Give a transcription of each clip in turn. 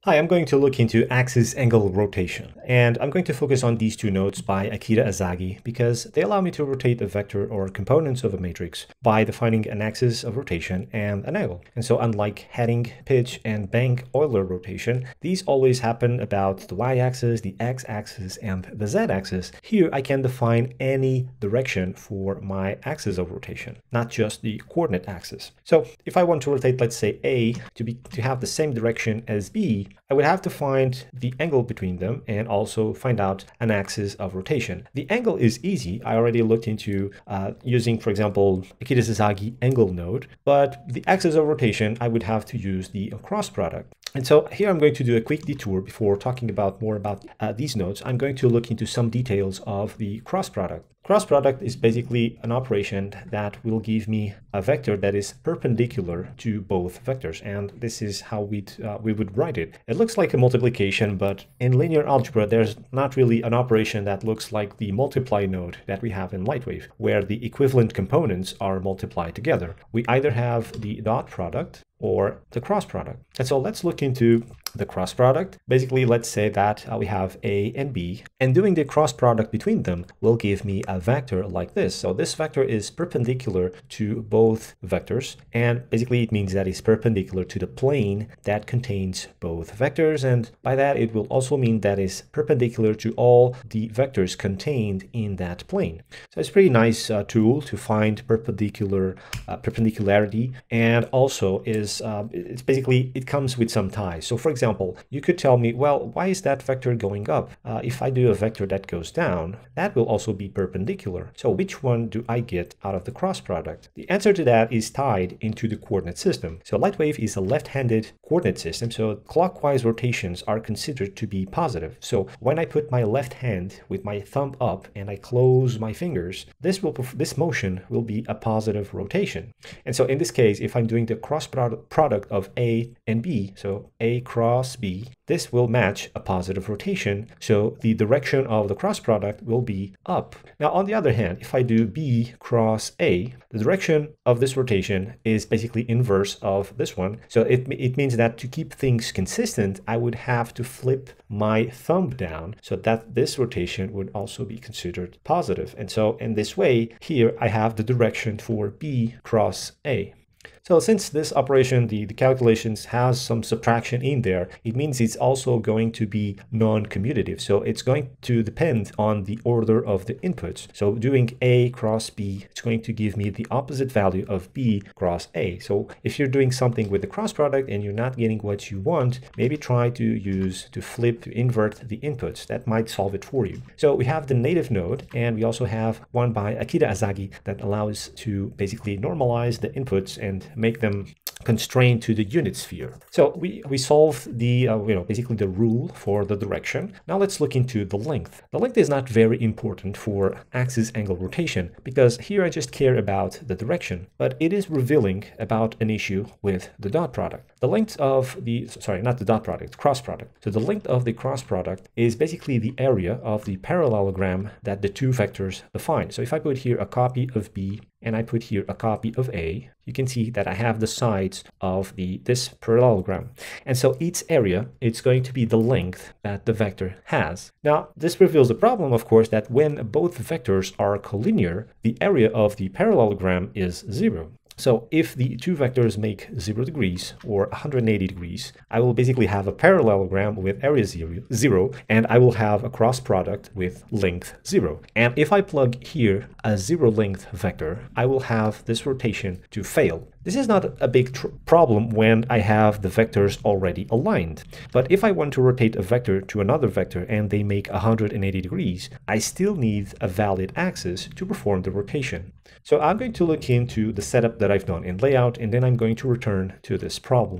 Hi, I'm going to look into axis angle rotation, and I'm going to focus on these two notes by Akira Azagi because they allow me to rotate a vector or components of a matrix by defining an axis of rotation and an angle. And so unlike heading, pitch, and bank Euler rotation, these always happen about the y-axis, the x-axis, and the z-axis. Here I can define any direction for my axis of rotation, not just the coordinate axis. So if I want to rotate, let's say A to have the same direction as B, I would have to find the angle between them and also find out an axis of rotation. The angle is easy. I already looked into using, for example, Akira Sasagi angle node, but the axis of rotation, I would have to use the cross product. And so here I'm going to do a quick detour before talking more about these nodes. I'm going to look into some details of the cross product. Cross product is basically an operation that will give me a vector that is perpendicular to both vectors, and this is how we would write it. It looks like a multiplication, but in linear algebra there's not really an operation that looks like the multiply node that we have in Lightwave, where the equivalent components are multiplied together. We either have the dot product or the cross product. And so let's look into the cross product. Basically, let's say that we have A and B, and doing the cross product between them will give me a vector like this. So this vector is perpendicular to both vectors, and basically it means that it's perpendicular to the plane that contains both vectors, and by that it will also mean that it's perpendicular to all the vectors contained in that plane. So it's a pretty nice tool to find perpendicularity, and also it's basically, it comes with some ties. So for example, you could tell me, well, why is that vector going up? If I do a vector that goes down, that will also be perpendicular. So which one do I get out of the cross product? The answer to that is tied into the coordinate system. So Lightwave is a left-handed coordinate system, so clockwise rotations are considered to be positive. So when I put my left hand with my thumb up and I close my fingers, this motion will be a positive rotation. And so in this case, if I'm doing the cross product of A and B, so A cross B, this will match a positive rotation, so the direction of the cross product will be up. Now, on the other hand, if I do B cross A, the direction of this rotation is basically inverse of this one. So it means that to keep things consistent, I would have to flip my thumb down so that this rotation would also be considered positive. And so in this way, here I have the direction for B cross A. So since this operation, the calculations has some subtraction in there, it means it's also going to be non-commutative. So it's going to depend on the order of the inputs. So doing A cross B, it's going to give me the opposite value of B cross A. So if you're doing something with the cross product and you're not getting what you want, maybe try to invert the inputs. That might solve it for you. So we have the native node, and we also have one by Akira Azagi that allows to basically normalize the inputs and make them constrained to the unit sphere. So we solved the basically the rule for the direction. Now let's look into the length. The length is not very important for axis angle rotation because here I just care about the direction, but it is revealing about an issue with the dot product. The length of cross product. So the length of the cross product is basically the area of the parallelogram that the two vectors define. So if I put here a copy of B and I put here a copy of A, you can see that I have the sides of this parallelogram. And so each area, it's going to be the length that the vector has. Now, this reveals the problem, of course, that when both vectors are collinear, the area of the parallelogram is 0. So if the two vectors make 0 degrees or 180 degrees, I will basically have a parallelogram with area 0, and I will have a cross product with length 0. And if I plug here a 0 length vector, I will have this rotation to fail. This is not a big problem when I have the vectors already aligned. But if I want to rotate a vector to another vector and they make 180 degrees, I still need a valid axis to perform the rotation. So I'm going to look into the setup that I've done in layout, and then I'm going to return to this problem.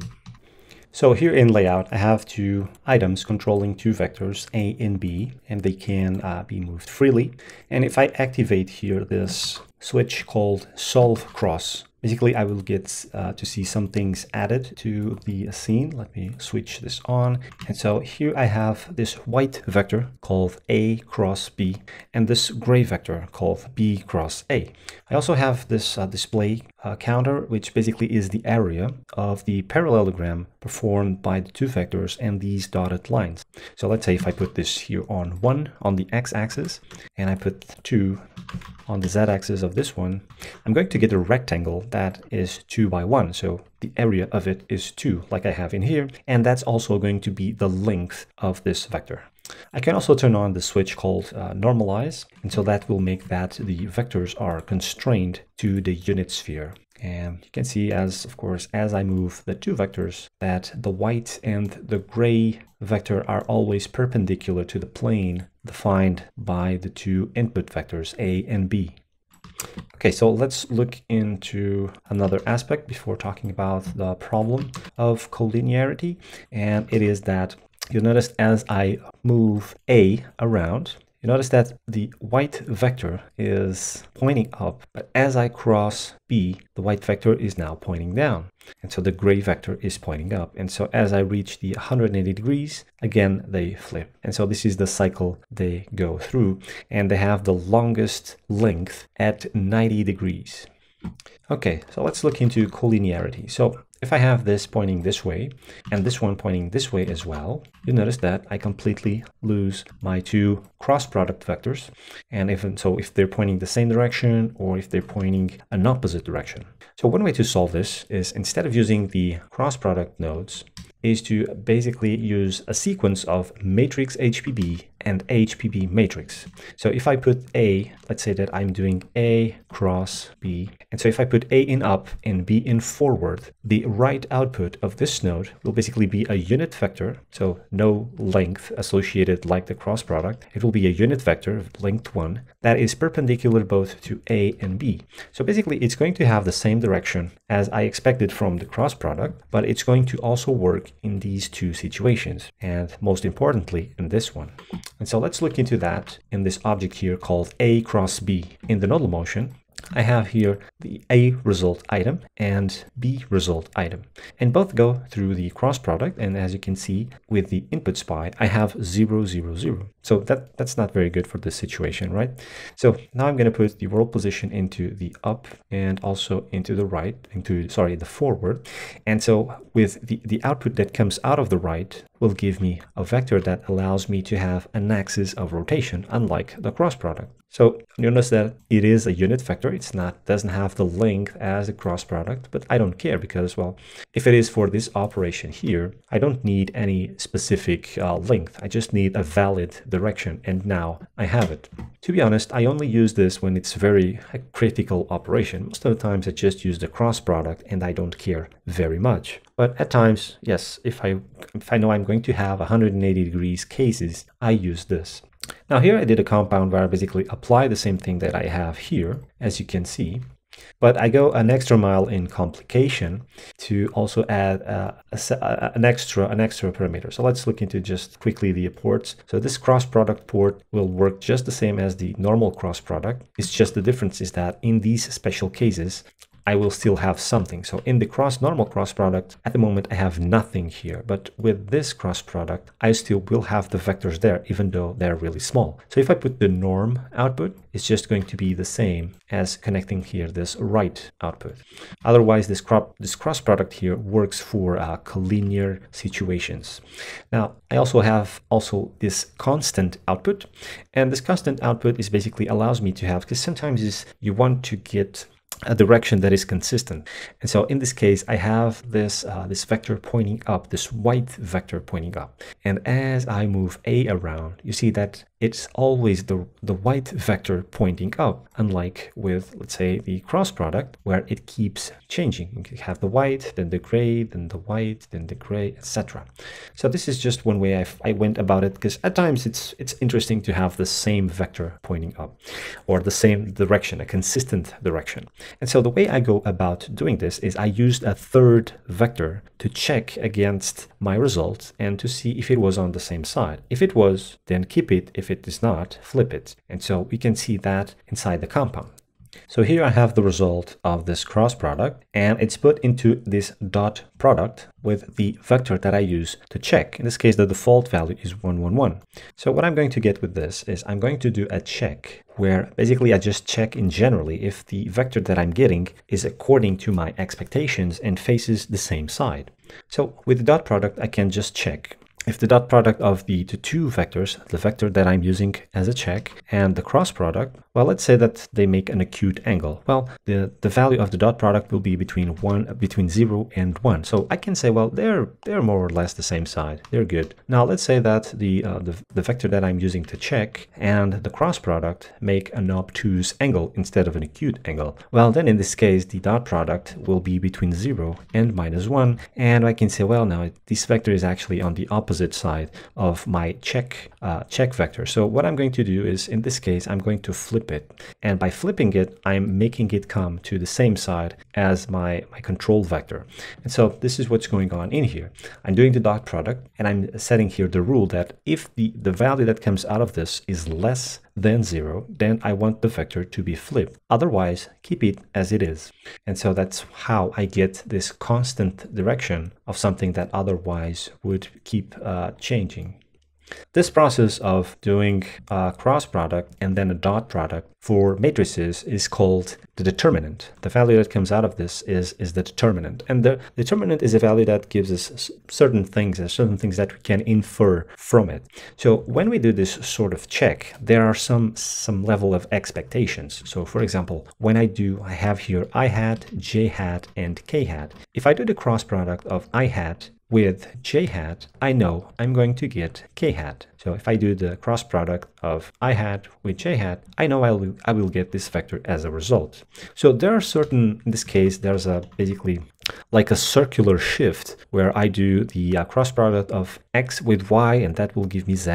So here in layout, I have two items controlling two vectors, A and B, and they can be moved freely. And if I activate here this switch called solve cross, basically I will get to see some things added to the scene. Let me switch this on. And so here I have this white vector called A cross B and this gray vector called B cross A. I also have this display counter, which basically is the area of the parallelogram performed by the two vectors and these dotted lines. So let's say if I put this here on 1 on the x-axis and I put 2 on the z-axis of this one, I'm going to get a rectangle that is 2 by 1. So the area of it is 2, like I have in here, and that's also going to be the length of this vector. I can also turn on the switch called normalize, and so that will make that the vectors are constrained to the unit sphere. And you can see, as of course, as I move the two vectors, that the white and the gray vector are always perpendicular to the plane defined by the two input vectors A and B. Okay, so let's look into another aspect before talking about the problem of collinearity, and it is that you'll notice as I move A around, you notice that the white vector is pointing up, but as I cross B, the white vector is now pointing down. And so the gray vector is pointing up. And so as I reach the 180 degrees, again, they flip. And so this is the cycle they go through, and they have the longest length at 90 degrees. Okay, so let's look into collinearity. So if I have this pointing this way and this one pointing this way as well, you notice that I completely lose my two cross product vectors. And even so, if they're pointing the same direction or if they're pointing an opposite direction. So one way to solve this is, instead of using the cross product nodes, is to basically use a sequence of matrix HPB and HPB matrix. So if I put A, let's say that I'm doing A cross B. And so if I put A in up and B in forward, the right output of this node will basically be a unit vector. So no length associated like the cross product. It will be a unit vector, length 1, that is perpendicular both to A and B. So basically it's going to have the same direction as I expected from the cross product, but it's going to also work in these two situations, and most importantly in this one. And so let's look into that in this object here called A cross B. In the nodal motion, I have here the A result item and B result item, and both go through the cross product. And as you can see with the input SPI, I have 0, 0, 0. So that's not very good for this situation, right? So now I'm going to put the world position into the up and also into the right, the forward. And so with the output that comes out of the right will give me a vector that allows me to have an axis of rotation, unlike the cross product. So you notice that it is a unit vector. It's doesn't have the length as a cross product, but I don't care because, well, if it is for this operation here, I don't need any specific length. I just need a valid direction, and now I have it. To be honest, I only use this when it's very a critical operation. Most of the times I just use the cross product and I don't care very much. But at times, yes, if I know I'm going to have 180 degrees cases, I use this. Now here I did a compound where I basically apply the same thing that I have here, as you can see, but I go an extra mile in complication to also add an extra parameter. So let's look into just quickly the ports. So this cross product port will work just the same as the normal cross product. It's just the difference is that in these special cases, I will still have something. So in the normal cross product, at the moment I have nothing here, but with this cross product, I still will have the vectors there, even though they're really small. So if I put the norm output, it's just going to be the same as connecting here this right output. Otherwise, this cross product here works for collinear situations. Now, I also have this constant output, and this constant output is basically allows me to have, because sometimes you want to get a direction that is consistent. And so in this case, I have this vector pointing up, this white vector pointing up. And as I move A around, you see that it's always the white vector pointing up, unlike with, let's say, the cross product, where it keeps changing. You have the white, then the gray, then the white, then the gray, etc. So this is just one way I went about it, because at times it's interesting to have the same vector pointing up, or the same direction, a consistent direction. And so the way I go about doing this is I used a third vector to check against my result and to see if it was on the same side. If it was, then keep it. If it is not, flip it. And so we can see that inside the compound. So here I have the result of this cross product, and it's put into this dot product with the vector that I use to check. In this case, the default value is 1, 1, 1. So what I'm going to get with this is I'm going to do a check where basically I just check in generally if the vector that I'm getting is according to my expectations and faces the same side. So with the dot product, I can just check if the dot product of the two vectors, the vector that I'm using as a check and the cross product, well, let's say that they make an acute angle. Well, the value of the dot product will be between 0 and 1. So I can say, well, they're more or less the same side. They're good. Now let's say that the vector that I'm using to check and the cross product make an obtuse angle instead of an acute angle. Well, then in this case, the dot product will be between 0 and -1. And I can say, well, now this vector is actually on the opposite side of my check vector. So what I'm going to do is, in this case, I'm going to flip it. And by flipping it, I'm making it come to the same side as my control vector. And so this is what's going on in here. I'm doing the dot product, and I'm setting here the rule that if the value that comes out of this is less than 0, then I want the vector to be flipped. Otherwise, keep it as it is. And so that's how I get this constant direction of something that otherwise would keep changing. This process of doing a cross product and then a dot product for matrices is called the determinant. The value that comes out of this is the determinant. And the determinant is a value that gives us certain things that we can infer from it. So when we do this sort of check, there are some level of expectations. So for example, when I have here I hat, j hat, and k hat. If I do the cross product of I hat with j hat, I know I'm going to get k hat. So if I do the cross product of I hat with j hat, I know I will get this vector as a result. So there are certain, in this case, there's basically like a circular shift where I do the cross product of x with y, and that will give me z.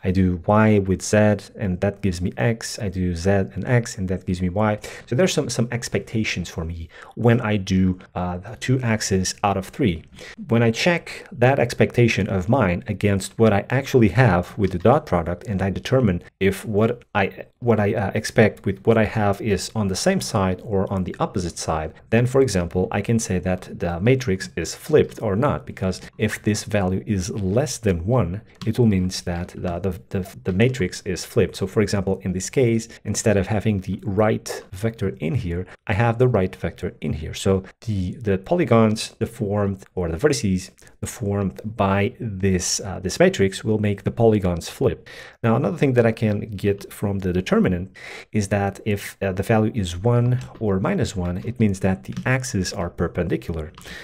I do y with z, and that gives me x. I do z and x, and that gives me y. So there's some expectations for me when I do 2 axes out of 3. When I check that expectation of mine against what I actually have with the dot product, and I determine if what I expect with what I have is on the same side or on the opposite side, then for example, I can say that the matrix is flipped or not, because if this value is less than 1, it will mean that the matrix is flipped. So for example, in this case, instead of having the right vector in here, I have the right vector in here. So the polygons deformed, or the vertices deformed by this matrix will make the polygons flip. Now another thing that I can get from the determinant is that if the value is 1 or -1, it means that the axes are perpendicular.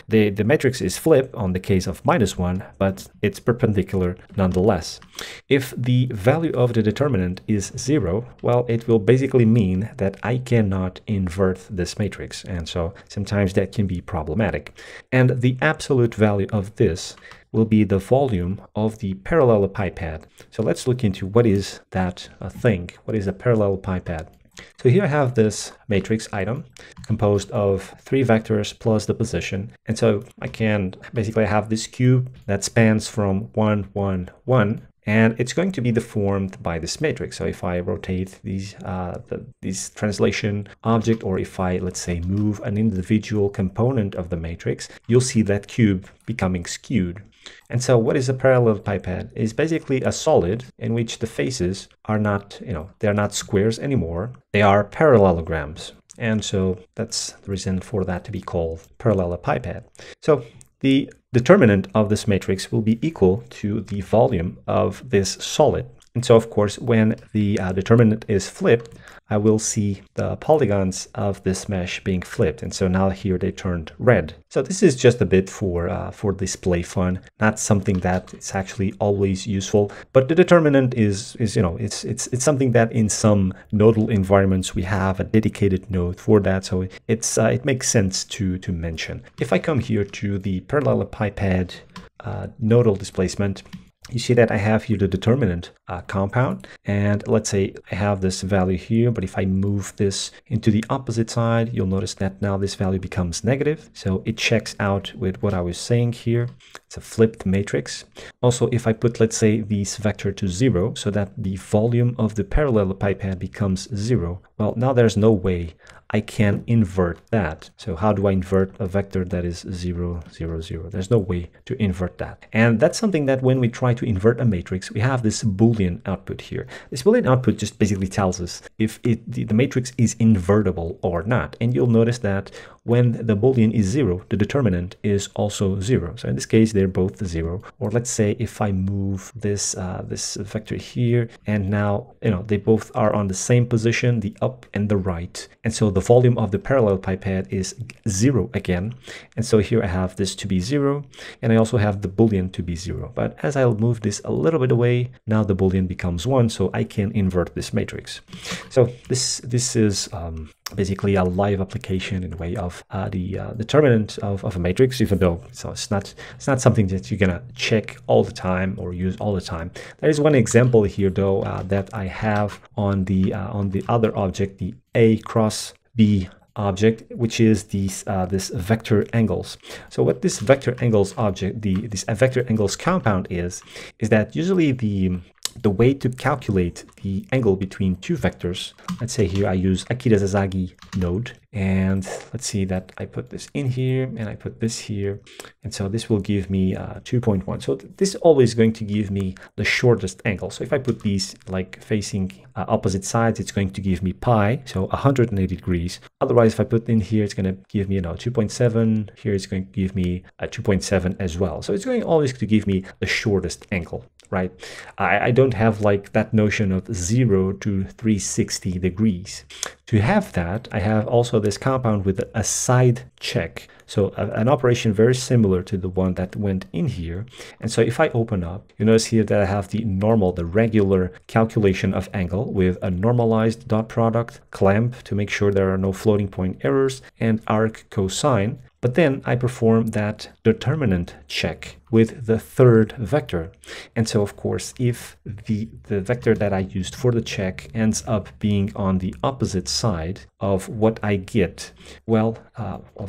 The matrix is flipped on the case of -1, but it's perpendicular nonetheless. If the value of the determinant is 0, well, it will basically mean that I cannot invert this matrix, and so sometimes that can be problematic. And the absolute value of this will be the volume of the parallelepiped. So let's look into what is that thing. What is a parallelepiped? So here I have this matrix item composed of 3 vectors plus the position. And so I can basically have this cube that spans from 1, 1, 1. And it's going to be deformed by this matrix. So if I rotate these translation object, or if I, let's say, move an individual component of the matrix, you'll see that cube becoming skewed. And so what is a parallelepiped? It's basically a solid in which the faces are not, they're not squares anymore. They are parallelograms. And so that's the reason for that to be called parallelepiped. So the determinant of this matrix will be equal to the volume of this solid. And so, of course, when the determinant is flipped, I will see the polygons of this mesh being flipped. And so now here they turned red. So this is just a bit for display fun, not something that is actually always useful. But the determinant is it's something that in some nodal environments we have a dedicated node for that. So it makes sense to mention. If I come here to the parallelepiped nodal displacement, you see that I have here the determinant compound, and let's say I have this value here, but if I move this into the opposite side, you'll notice that now this value becomes negative. So it checks out with what I was saying here. It's a flipped matrix. Also, if I put, let's say, this vector to 0, so that the volume of the parallelepiped becomes 0, well, now there's no way I can invert that. So how do I invert a vector that is 0, 0, 0? There's no way to invert that. And that's something that when we try to invert a matrix, we have this Boolean output here. This Boolean output just basically tells us if the matrix is invertible or not. And you'll notice that when the Boolean is 0, the determinant is also 0. So in this case, they're both 0. Or let's say if I move this this vector here, and now they both are on the same position, the up and the right. And so the volume of the parallel pipette is 0 again. And so here I have this to be 0, and I also have the Boolean to be 0. But as I'll move this a little bit away, now the Boolean becomes 1, so I can invert this matrix. So this is basically a live application in a way of the determinant of a matrix, even though it's not something that you're gonna check all the time or use all the time. There is one example here though that I have on the other object, the A cross B object, which is these this vector angles. So what this vector angles object, this vector angles compound is that usually the way to calculate the angle between two vectors, let's say here I use Akira Sasagi node, and let's see that I put this in here and I put this here, and so this will give me 2.1. So this is always going to give me the shortest angle. So if I put these like facing opposite sides, it's going to give me pi, so 180 degrees. Otherwise, if I put in here, it's going to give me 2.7. Here it's going to give me 2.7 as well. So it's going always to give me the shortest angle, right? I don't have like that notion of 0 to 360 degrees. To have that, I have also this compound with a side check. So an operation very similar to the one that went in here. And so if I open up, you notice here that I have the normal, the regular calculation of angle with a normalized dot product, clamp to make sure there are no floating point errors, and arc cosine. But then I perform that determinant check with the third vector. And so, of course, if the vector that I used for the check ends up being on the opposite side of what I get, well,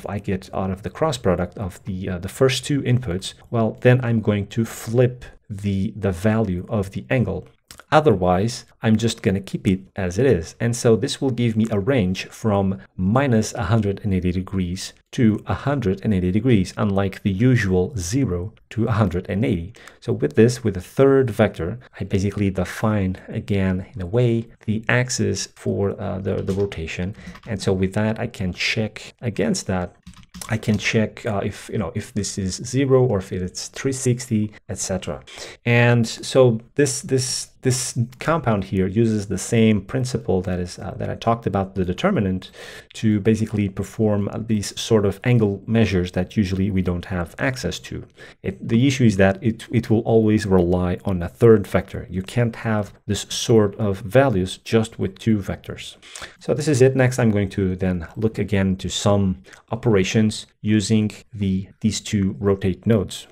I get out of the cross product of the first two inputs, well, then I'm going to flip the value of the angle. Otherwise, I'm just going to keep it as it is. And so this will give me a range from minus 180 degrees to 180 degrees, unlike the usual 0 to 180. So with this, with the third vector, I basically define again, in a way, the axis for the rotation. And so with that, I can check against that. I can check if this is 0 or if it's 360, etc. And so this compound here uses the same principle that I talked about, the determinant, to basically perform these sort of angle measures that usually we don't have access to. The issue is that it will always rely on a third vector. You can't have this sort of values just with two vectors. So this is it. Next, I'm going to then look again to some operations using these two rotate nodes.